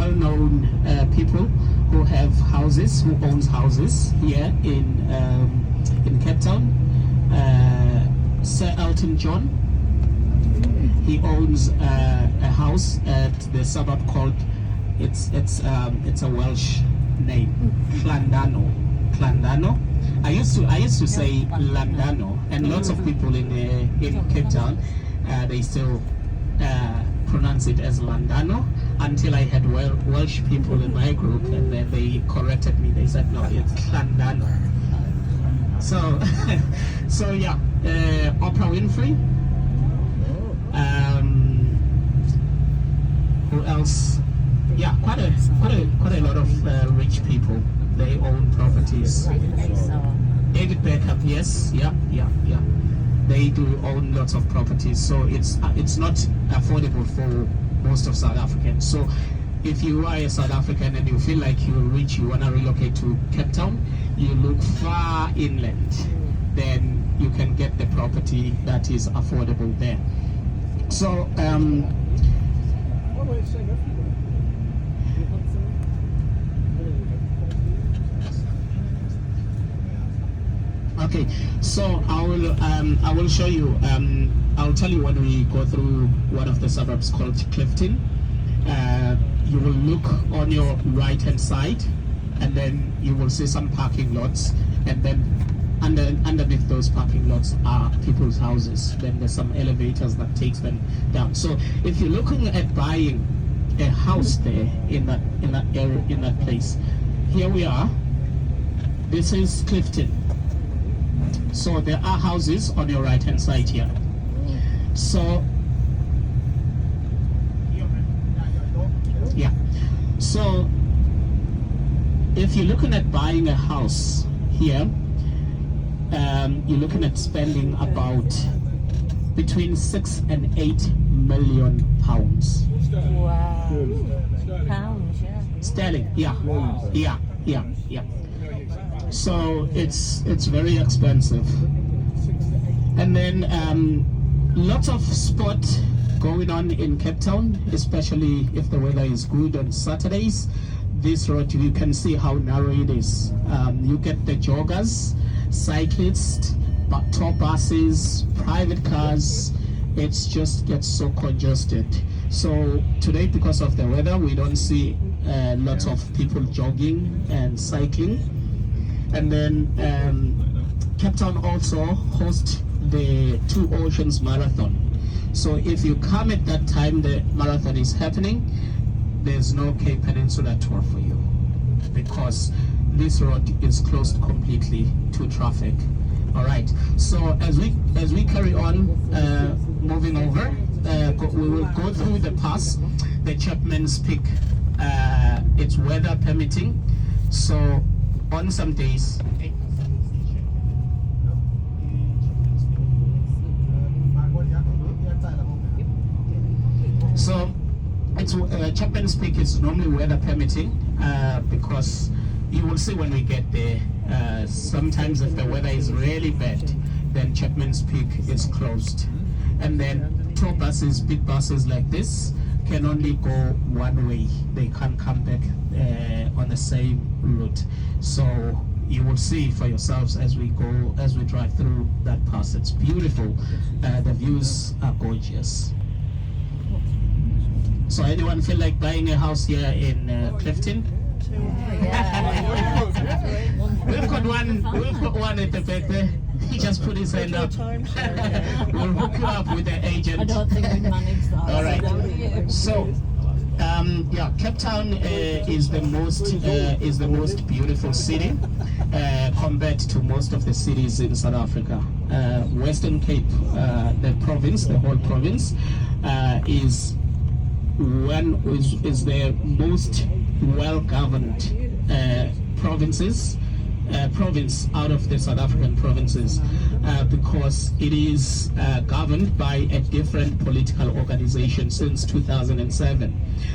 well-known people who have houses, who owns houses here in Cape Town. Sir Elton John, he owns a house at the suburb called, it's a Welsh name, Llandano. I used to say Llandano, and lots of people in Cape Town they still pronounce it as Llandano, until I had Welsh people in my group, and then they corrected me. They said no, it's Llandano. So so yeah, Oprah Winfrey. Who else? Yeah, quite a lot of rich people. They own properties. David Beckham, yes, yeah. They do own lots of properties, so it's not affordable for most of South Africans. So if you are a South African and you feel like you're rich, you want to relocate to Cape Town, you look far inland, then you can get the property that is affordable there. So okay, so I will show you. I'll tell you when we go through one of the suburbs called Clifton. You will look on your right hand side, and then you will see some parking lots, and then underneath those parking lots are people's houses. Then there's some elevators that takes them down. So if you're looking at buying a house there in that area, in that place, here we are. This is Clifton. So there are houses on your right hand side here. So yeah, so if you're looking at buying a house here, you're looking at spending about between 6 and 8 million pounds. Wow. Pounds, yeah. Sterling, yeah. So it's very expensive. And then lots of sport going on in Cape Town, especially if the weather is good on Saturdays. This road, you can see how narrow it is. You get the joggers, cyclists, tour buses, private cars. It just gets so congested. So today, because of the weather, we don't see lots of people jogging and cycling. And then Cape Town also hosts the Two Oceans Marathon. So if you come at that time the marathon is happening, there's no Cape Peninsula tour for you, because this road is closed completely to traffic. All right. So as we carry on moving over, we will go through the pass, the Chapman's Peak. It's weather permitting. So on some days. So it's Chapman's Peak is normally weather permitting, because you will see when we get there, sometimes if the weather is really bad, then Chapman's Peak is closed. And then tour buses, big buses like this, can only go one way. They can't come back on the same route. So you will see for yourselves as we drive through that pass. It's beautiful. The views are gorgeous. So anyone feel like buying a house here in Clifton? Yeah. We've got one at the back there. He just put his hand up. We'll hook you up with the agent. I don't think we managed that. All right. So, yeah, Cape Town is the most beautiful city compared to most of the cities in South Africa. Western Cape, the whole province, is the most well-governed province out of the South African provinces, because it is governed by a different political organization since 2007.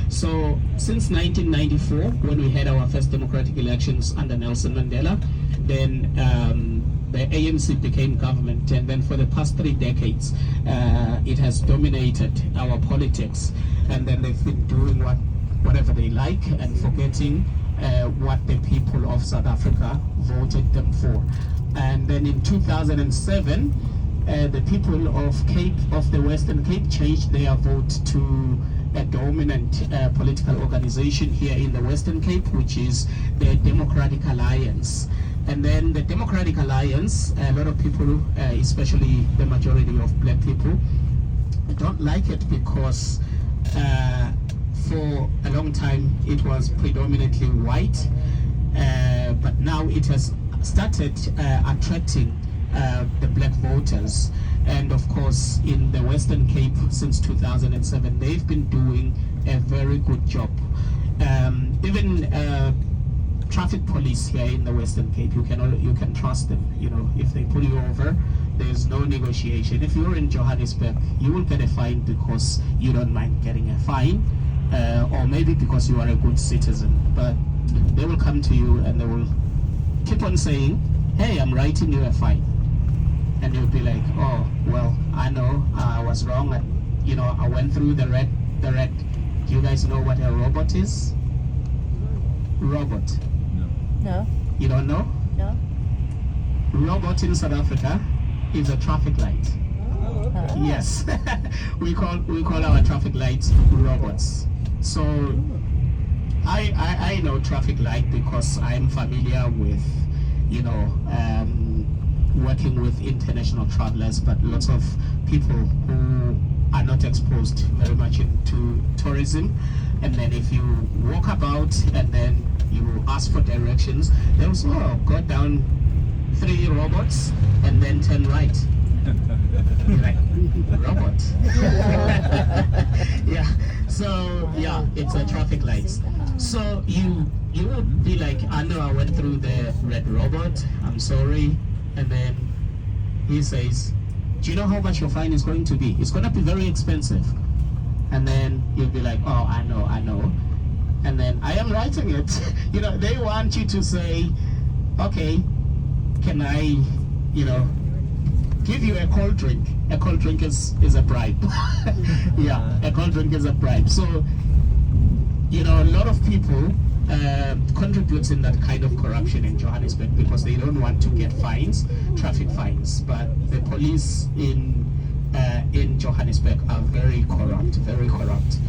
So since 1994, when we had our first democratic elections under Nelson Mandela, then the ANC became government, and then for the past 3 decades it has dominated our politics, and then they've been doing what whatever they like and forgetting what the people of South Africa voted them for. And then in 2007, the people of the Western Cape changed their vote to a dominant political organization here in the Western Cape, which is the Democratic Alliance. And then the Democratic Alliance, a lot of people, especially the majority of black people, don't like it because for a long time it was predominantly white, but now it has started attracting the black voters. And of course, in the Western Cape since 2007, they've been doing a very good job. Even traffic police here in the Western Cape, you can trust them. You know, if they pull you over, there's no negotiation. If you're in Johannesburg, you will get a fine because you don't mind getting a fine, or maybe because you are a good citizen. But they will come to you and they will keep on saying, "Hey, I'm writing you a fine," and you'll be like, "Oh, well, I know I was wrong. I went through the red. Do you guys know what a robot is? Robot? No. You don't know? No. Robot in South Africa is a traffic light. Yes, we call our traffic lights robots. So I know traffic light because I'm familiar with, working with international travelers, but lots of people who are not exposed very much into tourism. And then if you walk about and then you ask for directions, they'll say, "Oh, go down 3 robots and then turn right." You're like, robot? Yeah. So yeah, it's a traffic lights. So you would be like, "I know I went through the red robot. I'm sorry." And then he says, "Do you know how much your fine is going to be? It's going to be very expensive." And then you'll be like, "Oh, I know. And then I am writing it." They want you to say, "Okay, can I, give you a cold drink?" A cold drink is a bribe. Yeah, a cold drink is a bribe. So, a lot of people contribute in that kind of corruption in Johannesburg because they don't want to get fines, traffic fines. But the police in Johannesburg are very corrupt.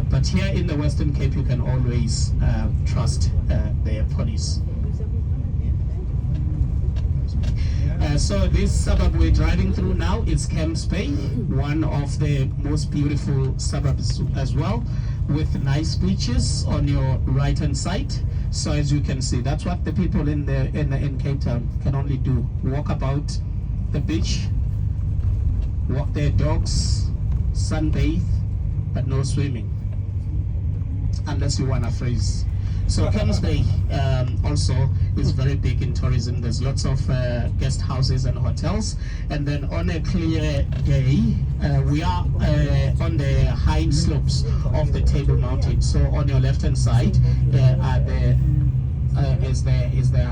But here in the Western Cape, you can always trust their police. So this suburb we're driving through now is Camps Bay, one of the most beautiful suburbs as well, with nice beaches on your right hand side. So as you can see, that's what the people in Cape Town can only do: walk about the beach, walk their dogs, sunbathe, but no swimming, unless you want to freeze. So Camps Bay also is very big in tourism. There's lots of guest houses and hotels. And then on a clear day, we are on the high slopes of the Table Mountain. So on your left-hand side is the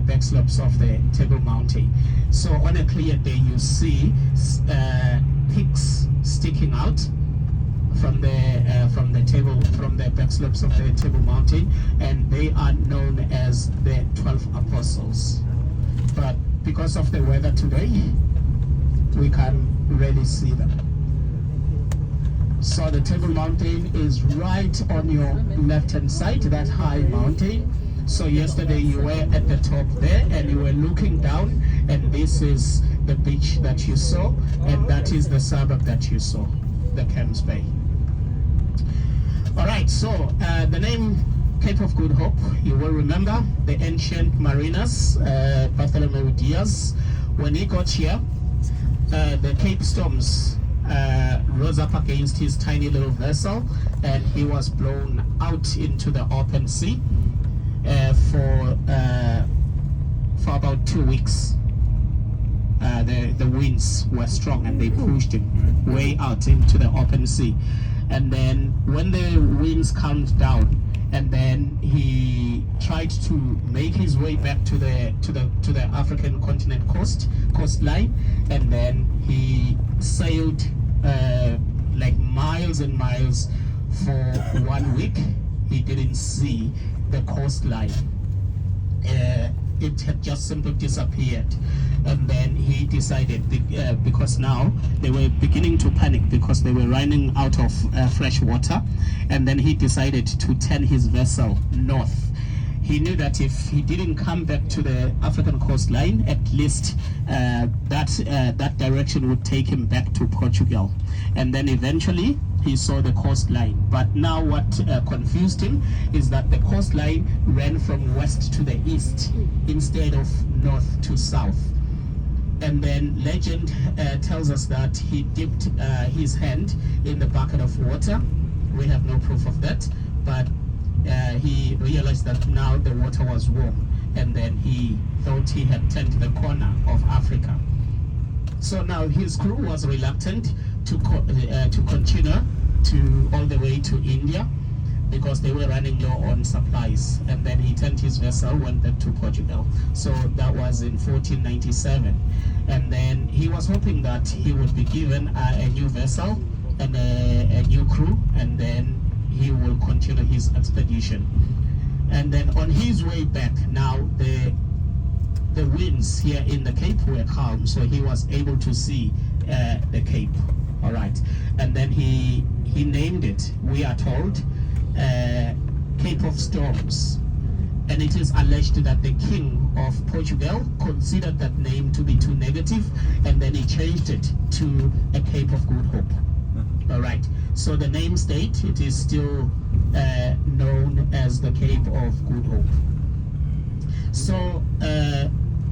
back slopes of the Table Mountain. So on a clear day, you see peaks sticking out from the back slopes of the Table Mountain, and they are known as the 12 Apostles. But because of the weather today, we can't really see them. So the Table Mountain is right on your left-hand side, that high mountain. So yesterday you were at the top there and you were looking down, and this is the beach that you saw, and that is the suburb that you saw, the Camps Bay. Alright, so the name Cape of Good Hope, you will remember the ancient mariners, Bartholomew Diaz. When he got here, the Cape storms rose up against his tiny little vessel, and he was blown out into the open sea for about 2 weeks. The winds were strong and they pushed him way out into the open sea. And then when the winds calmed down, and then he tried to make his way back to the African continent coastline, and then he sailed like miles and miles For 1 week, he didn't see the coastline. It had just simply disappeared. And then he decided, because now they were beginning to panic because they were running out of fresh water, and then he decided to turn his vessel north. He knew that if he didn't come back to the African coastline, at least that direction would take him back to Portugal. And then eventually he saw the coastline. But now what confused him is that the coastline ran from west to the east instead of north to south. And then legend tells us that he dipped his hand in the bucket of water. We have no proof of that, but he realized that now the water was warm, and then he thought he had turned the corner of Africa. So now his crew was reluctant to continue to all the way to India because they were running low on supplies, and then he turned his vessel, went back to Portugal. So that was in 1497, and then he was hoping that he would be given a new vessel and a new crew, and then he will continue his expedition. And then on his way back, now the winds here in the Cape were calm, so he was able to see the Cape. All right, and then he named it, we are told, Cape of Storms. And it is alleged that the king of Portugal considered that name to be too negative, and then he changed it to a Cape of Good Hope. All right, so the name state, it is still known as the Cape of Good Hope. So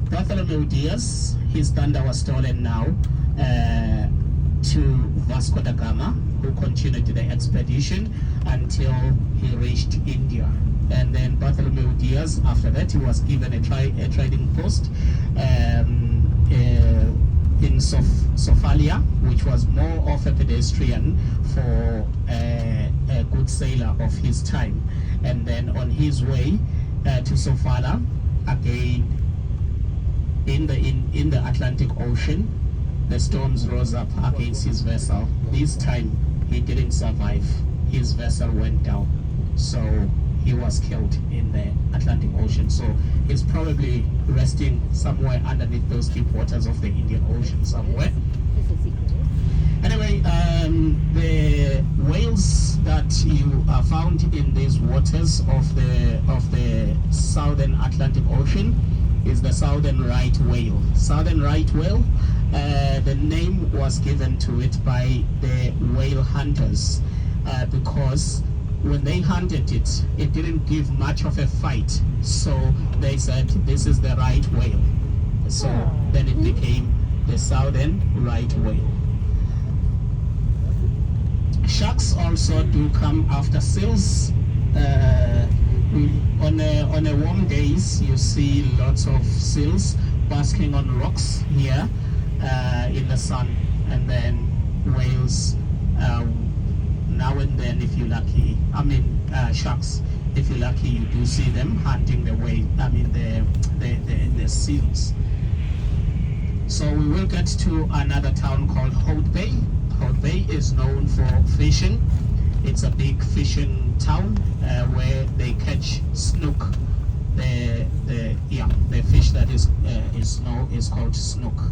Bartholomew Diaz, his thunder was stolen now to Vasco da Gama, who continued the expedition until he reached India. And then Bartholomew Diaz, after that, he was given a trading post in Sophia, which was more of a pedestrian for a good sailor of his time. And then on his way to Sofala, again in the Atlantic Ocean, the storms rose up against his vessel. This time he didn't survive. His vessel went down, so he was killed in the Atlantic Ocean. So he's probably resting somewhere underneath those deep waters of the Indian Ocean somewhere. Anyway, the whales that you are found in these waters of the southern Atlantic Ocean is the southern right whale. Southern right whale, the name was given to it by the whale hunters because when they hunted it, it didn't give much of a fight. So they said this is the right whale. So then it became the southern right whale. Sharks also do come after seals. On a warm days, you see lots of seals basking on rocks here in the sun, and then whales now and then, if you're lucky. Sharks, if you're lucky, you do see them hunting the seals. So we will get to another town called Hout Bay. Hout Bay is known for fishing. It's a big fishing town where they catch snook. The fish that is called snook.